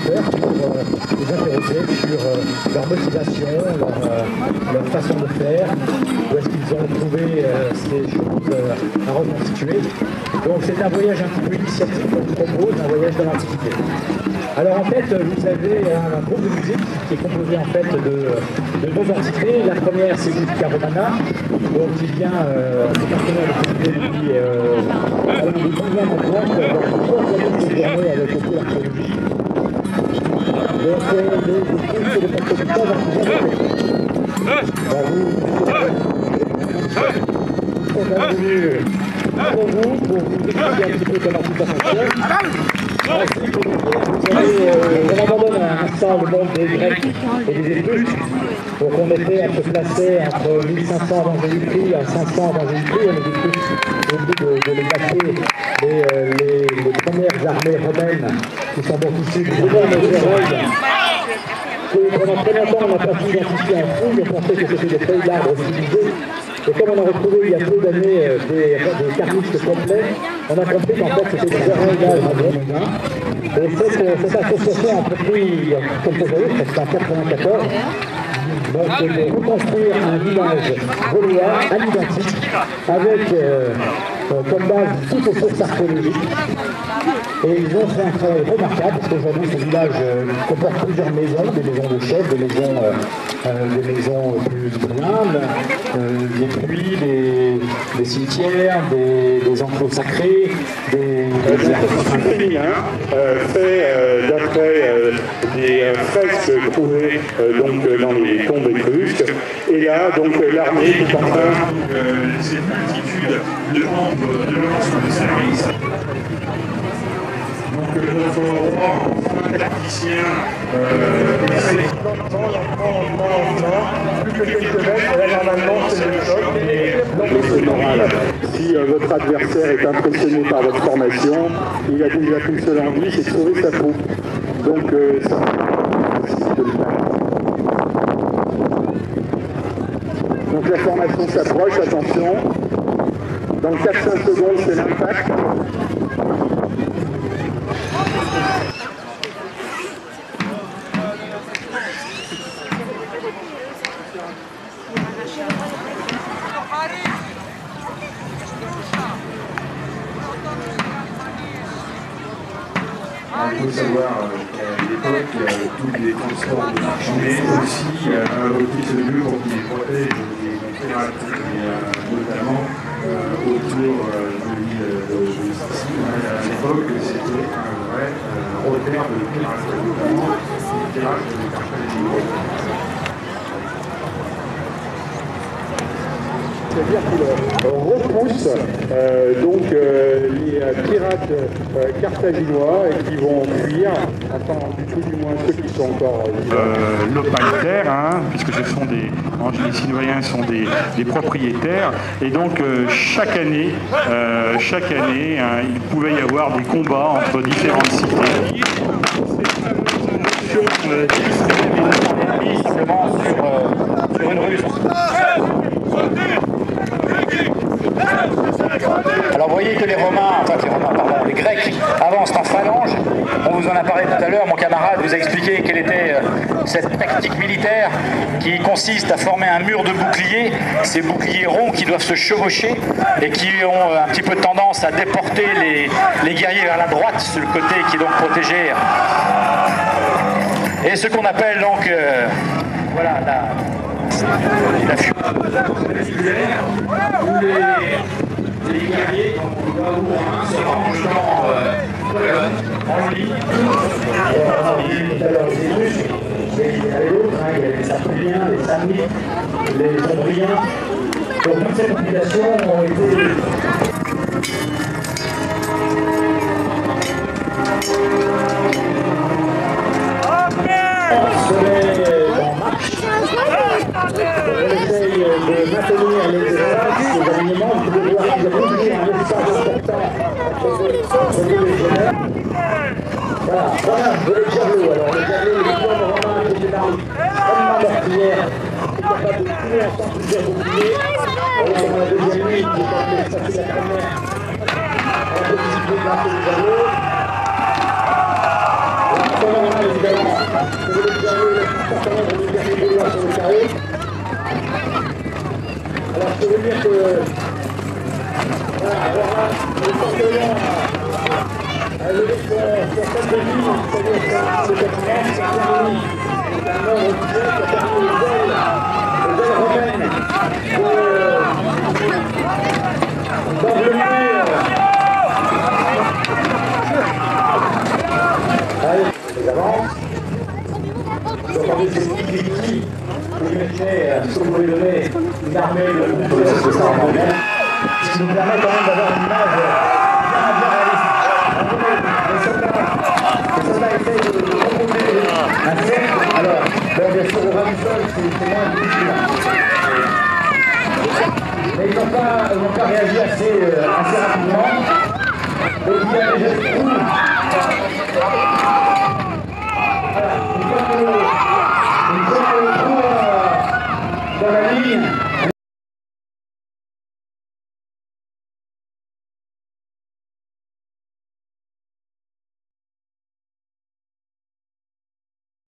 agriculteurs pour les interroger sur leur motivation, leur façon de faire, où est-ce qu'ils ont trouvé ces choses à reconstituer. Donc c'est un voyage un petit peu initiatique qu'on propose, un voyage dans l'Antiquité. Alors en fait, vous avez un groupe de musique qui est composé en fait de deux entités. La première, c'est Musica Romana, donc qui vient du partenaire de depuis le 19e endroit, dans une journée avec le cours archéologie. Donc les cultes de compositeurs vont vous avez pour vous expliquer un petit peu comment tout ça fonctionne. Ensuite, on abandonne un instant le monde des Grecs et des Étrusques. Donc on était à se placer entre 1500 avant Jésus-Christ et 500 avant Jésus-Christ. On était tous obligés de les passer les premières armées romaines qui sont donc issues du énorme héroïne. Pendant très longtemps, on n'a pas pu identifier un fouille, on pensait que c'était des feuilles d'arbres utilisées. Et comme on a retrouvé il y a peu d'années des carnistes complets, on a compris qu'en fait c'était des oreilles d'arbres. Et cette association a entrepris, comme vous savez, c'était en 1994, donc de reconstruire un village gaulois à l'identique, avec comme base toutes les sources archéologiques. Et ils ont fait un travail remarquable, parce qu'aujourd'hui ce village comporte plusieurs maisons, des maisons de chefs, des maisons plus brillantes, des puits, des cimetières, des enclos sacrés, des féminin fait d'après des fresques trouvées donc dans les tombes étrusques. Et là, donc l'armée est en train cette multitude de membres de l'ensemble de service. Donc notre roi, tacticien, plus que quelques mètres, là normalement c'est le choc. Si votre adversaire est impressionné par votre formation, il a déjà qu'une seule envie, c'est de sauver sa peau. Donc ça de le faire. Donc la formation s'approche, attention. Dans 4-5 secondes, c'est l'impact. Il faut savoir qu'à l'époque, tous les transports de marchandises aussi abritaient ce lieu pour qu'ils protègent les pirates, et notamment autour de l'île de Sicile. À l'époque, c'était un vrai repère de pirates, notamment les pirates de Carthagène. C'est-à-dire qu'il repousse les pirates carthaginois et qui vont fuir, enfin tout du moins ceux qui sont encore locataires, hein, puisque ce sont les citoyens sont des propriétaires, et donc chaque année, hein, il pouvait y avoir des combats entre différentes cités. Simplement sur une rue. Alors vous voyez que les Grecs avancent en phalange. On vous en a parlé tout à l'heure, mon camarade vous a expliqué quelle était cette tactique militaire qui consiste à former un mur de boucliers, ces boucliers ronds qui doivent se chevaucher et qui ont un petit peu tendance à déporter les guerriers vers la droite, sur le côté qui est donc protégé. Et ce qu'on appelle donc voilà la fuite. Les guerriers, se rangent dans colonne, en ligne. Tout à l'heure, les Étrusques, il y avait d'autres, il y avait les Sarpéliens, les Samnites, les Ombriens. Donc toutes ces populations ont été... On essaye de maintenir les espaces, les alignements, vous pouvez voir qu'il y a toujours un espace important entre les légionnaires. Voilà, vous avez le javelot. Alors le javelot, les hommes romains qui étaient comme meurtrière, qui est capable de tuer ensemble plusieurs boucliers. Alors on a la deuxième ligne qui est capable de passer la première à la petite ligne de javelot. La première ligne avez un certain nombre de derniers Gaulois sur le carré. Alors je peux vous dire que voilà, alors là, le Portugais a levé son sac de vie, c'est-à-dire que le bâtiment, c'est terminé. C'est un ordre officiel qui a permis aux ailes romaines d'envelopper les avances. Donc avec ces petits outils, vous imaginez ce que vous pouvez donner une armée de police en mer, ce qui nous permet quand même d'avoir une image bien réaliste. Les soldats essaient de composer un cercle. Alors, bon, bien sûr, au ras du sol, c'est moins difficile. Mais ils n'ont pas réagi assez rapidement. Donc il y a déjà des trous. Voilà, une fois que le trou dans la ligne